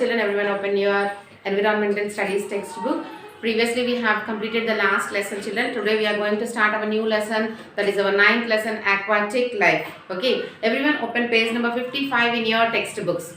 children, everyone open your environmental studies textbook. Previously we have completed the last lesson, children. Today we are going to start our new lesson, that is our 9th lesson, aquatic life. Okay, everyone open page number 55 in your textbooks.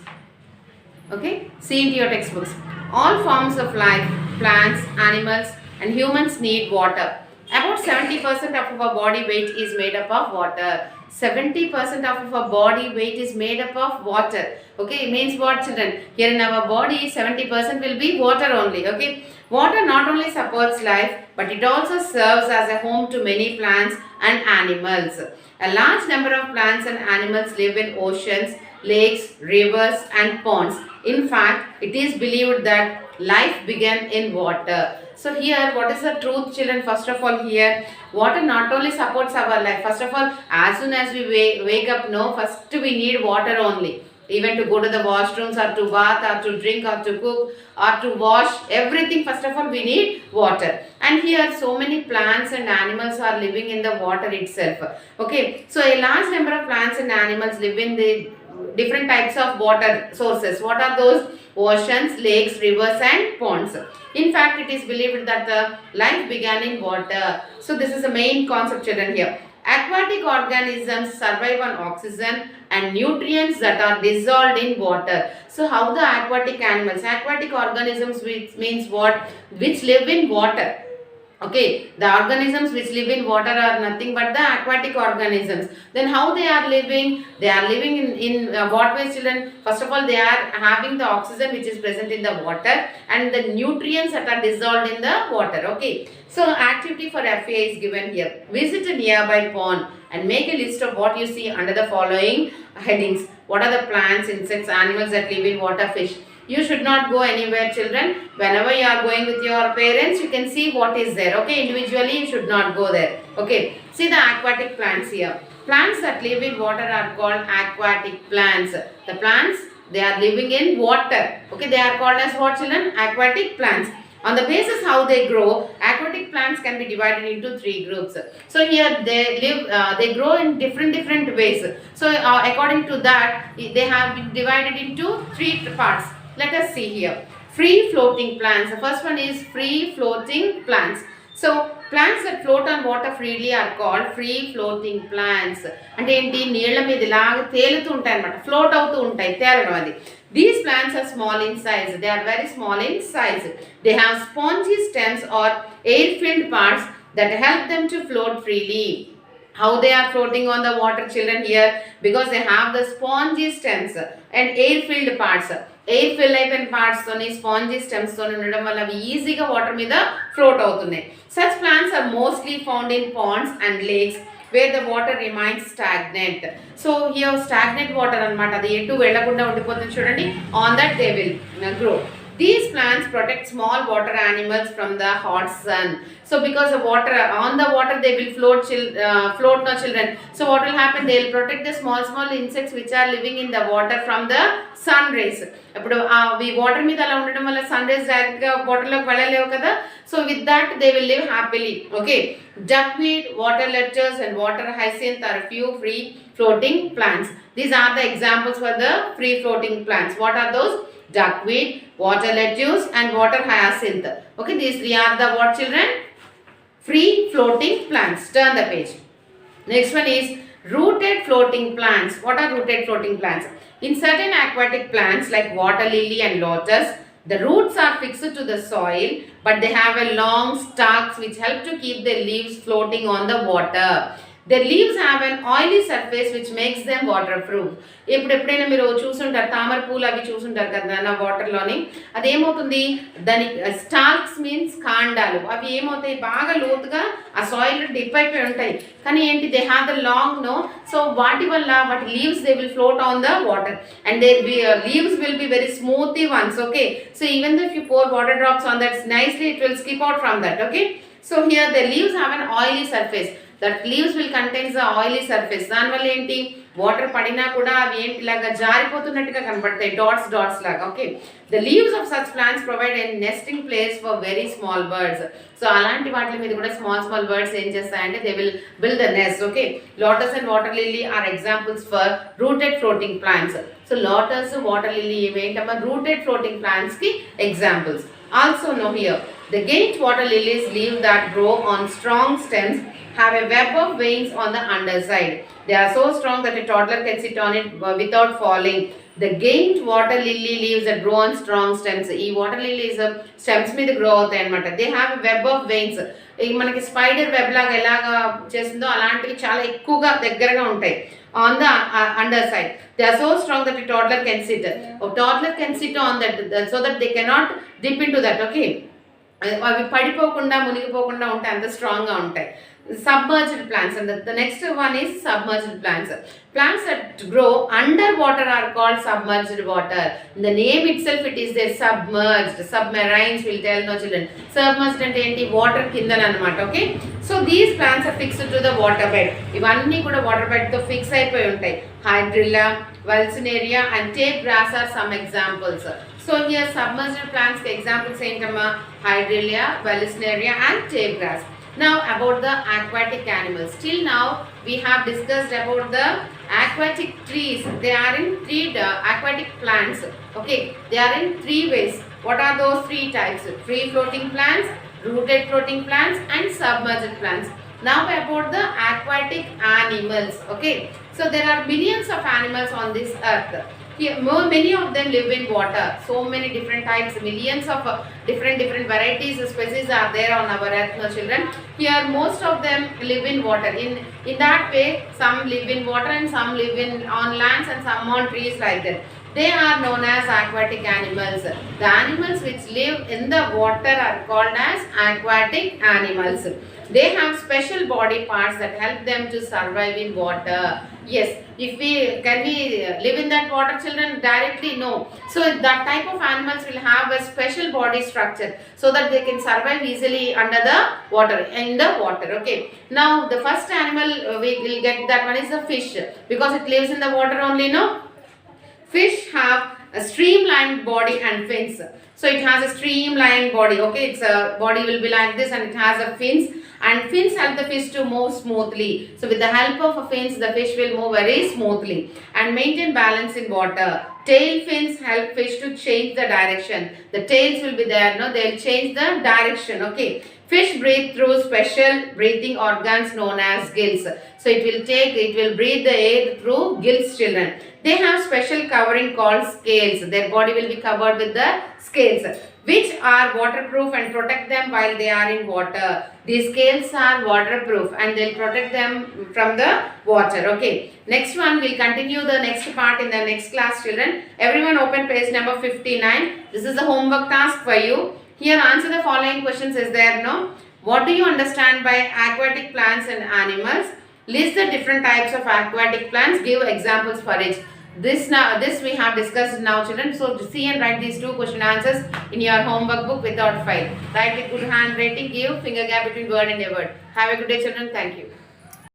Okay, see into your textbooks. All forms of life, plants, animals and humans need water. About 70% of our body weight is made up of water. 70% of our body weight is made up of water. Okay, it means what, children? Here in our body, 70% will be water only. Okay, water not only supports life, but it also serves as a home to many plants and animals. A large number of plants and animals live in oceans, lakes, rivers and ponds. In fact, it is believed that life began in water. So here, what is the truth, children? First of all, here, water not only supports our life. First of all, as soon as we wake up, first we need water only. Even to go to the washrooms or to bath or to drink or to cook or to wash, everything, first of all, we need water. And here, so many plants and animals are living in the water itself. Okay, so a large number of plants and animals live in the different types of water sources. What are those? Oceans, lakes, rivers and ponds. In fact, it is believed that the life began in water. So this is the main concept, children, here. Aquatic organisms survive on oxygen and nutrients that are dissolved in water. So how the aquatic organisms, which means what? Which live in water. Okay, the organisms which live in water are nothing but the aquatic organisms. Then how they are living? They are living in what ways, children? First of all, they are having the oxygen which is present in the water and the nutrients that are dissolved in the water. Okay, so activity for FA is given here. Visit a nearby pond and make a list of what you see under the following headings. What are the plants, insects, animals that live in water, fish? You should not go anywhere, children. Whenever you are going with your parents, you can see what is there. Okay, individually you should not go there. Okay, see the aquatic plants here. Plants that live in water are called aquatic plants. The plants, they are living in water. Okay, they are called as what, children? Aquatic plants. On the basis how they grow, aquatic plants can be divided into 3 groups. So here they grow in different ways. So according to that, they have been divided into 3 parts. Let us see here. Free floating plants. The first one is free floating plants. So plants that float on water freely are called free floating plants. అంటే ఏంటి, నీళ్ల మీద ఇలాగ తేలుతూ ఉంటాయి అన్నమాట, float అవుతూ ఉంటాయి, తేలడం అది. These plants are small in size. They are very small in size. They have spongy stems or air-filled parts that help them to float freely. How they are floating on the water, children, here? Because they have the spongy stems and air-filled parts. Air-filled అయిపోయిన parts తోని spongy stems తోని ఉండడం వల్ల అవి ఈజీగా water మీద float అవుతున్నాయి. Such plants are mostly found in ponds and lakes where the water remains stagnant. So here stagnant water అన్నమాట, అది ఎటు వెళ్ళకుండా ఉండిపోతుంది చూడండి. On that they will grow. These plants protect small water animals from the hot sun. So because of water, on the water they will float, no children. So what will happen? They will protect the small insects which are living in the water from the sun rays. ఇప్పుడు ఈ water మీద అలా ఉండడం వల్ల sun rays direct గా water లోకి వెళ్ళలేవు కదా. So with that they will live happily. Okay, duckweed, water lettuce and water hyacinth are a few free floating plants. These are the examples for the free floating plants. What are those? Duckweed, water lettuce and water hyacinth. Okay, these 3 are the what, children? Free floating plants. Turn the page. Next one is rooted floating plants. What are rooted floating plants? In certain aquatic plants like water lily and lotus, the roots are fixed to the soil, but they have a long stalks which help to keep their leaves floating on the water. Their leaves have an oily surface which makes them waterproof. ఎప్పుడైనా మీరు చూసుంటారు, తామర పూలు అవి చూసుంటారు కదా నా వాటర్లోని. అది ఏమవుతుంది, దాని స్టాల్క్స్ మీన్స్ కాండాలు, అవి ఏమవుతాయి, బాగా లోతుగా ఆ సాయిల్ డిప్ అయిపోయి ఉంటాయి. కానీ ఏంటి, they have the long no. So వాటి వల్ల వాటి leaves they will float on the water and the leaves will be very smoothy ones. Okay, so even though if you pour water drops on that nicely, it will skip out from that. Okay, so here the leaves have an oily surface. That leaves will contains the oily surface. దానివల్ల ఏంటి, water పడినా కూడా అవి ఏంటి ఇలాగా జారిపోతున్నట్టుగా కనబడతాయి, dots dots లాగా. Okay, the leaves of such plants provide a nesting place for very small birds. So అలాంటి వాటి మీద కూడా స్మాల్ బర్డ్స్ ఏం చేస్తాయంటే they will build the nest. Okay, lotus and water lily are examples for rooted floating plants. So lotus, water lily ఇవేంటమ్మా rooted floating plants కి examples. Also know here the giant water lilies leaves that grow on strong stems have a web of veins on the underside. They are so strong that a toddler can sit on it without falling. The giant water lily leaves that grow on strong stems. ఈ water lilies stems మీద grow అవుతాయి అనమాట. They have a web of veins. మనకి spider web లాగా ఎలాగా చేస్తుందో అలాంటివి చాలా ఎక్కువగా దగ్గరగా ఉంటాయి on the underside. They are so strong that a toddler can sit. A toddler can sit on that so that they cannot dip into that. Okay, అవి పడిపోకుండా మునిగిపోకుండా ఉంటాయి, అంత స్ట్రాంగ్గా ఉంటాయి. Submerged plants, and the next one is submerged plants. Plants that grow underwater are called submerged water. In the name itself it is there, submerged. Submarines will tell no children. Submerged అంటే ఏంటి, water కింద అన్నమాట. Okay, so these plants are fixed to the water bed. ఇవన్నీ కూడా water bed తో fix అయిపోయి ఉంటాయి. Hydrilla, vallisneria and tape grass are some examples. So here submerged plants ke examples ఏంటమ్మా, hydrilla, vallisneria and tape grass. Now about the aquatic animals. Till now we have discussed about the aquatic trees. They are in three aquatic plants. Okay, they are in three ways. What are those three types? Free floating plants, rooted floating plants and submerged plants. Now about the aquatic animals. Okay, so there are millions of animals on this earth. Here, many of them live in water. So many different types, millions of different varieties, species are there on our earth, no children. Here, most of them live in water. In that way, some live in water and some live on lands and some on trees like that. They are known as aquatic animals. The animals which live in the water are called as aquatic animals. They have special body parts that help them to survive in water. Yes, can we live in that water, children? Directly, no. So that type of animals will have a special body structure so that they can survive easily under the water, in the water. Okay, now the first animal we will get, that one is the fish, because it lives in the water only, no. Fish have a streamlined body and fins. So it has a streamlined body. Okay, its body will be like this and it has a fins, and fins help the fish to move smoothly. So with the help of a fins, the fish will move very smoothly and maintain balance in water. Tail fins help fish to change the direction. The tails will be there, no, they will change the direction. Okay, fish breathe through special breathing organs known as gills. So it will breathe the air through gills, children. They have special covering called scales. Their body will be covered with the scales, which are waterproof and protect them while they are in water. These scales are waterproof and they'll protect them from the water. Okay, next one, we'll continue the next part in the next class, children. Everyone open page number 59. This is the homework task for you. Here, answer the following questions. Is there, no? What do you understand by aquatic plants and animals? List the different types of aquatic plants. Give examples for each. This we have discussed now, children. So see and write these two question answers in your homework book without fail. Write with good handwriting. Give finger gap between word and a word. Have a good day, children. Thank you.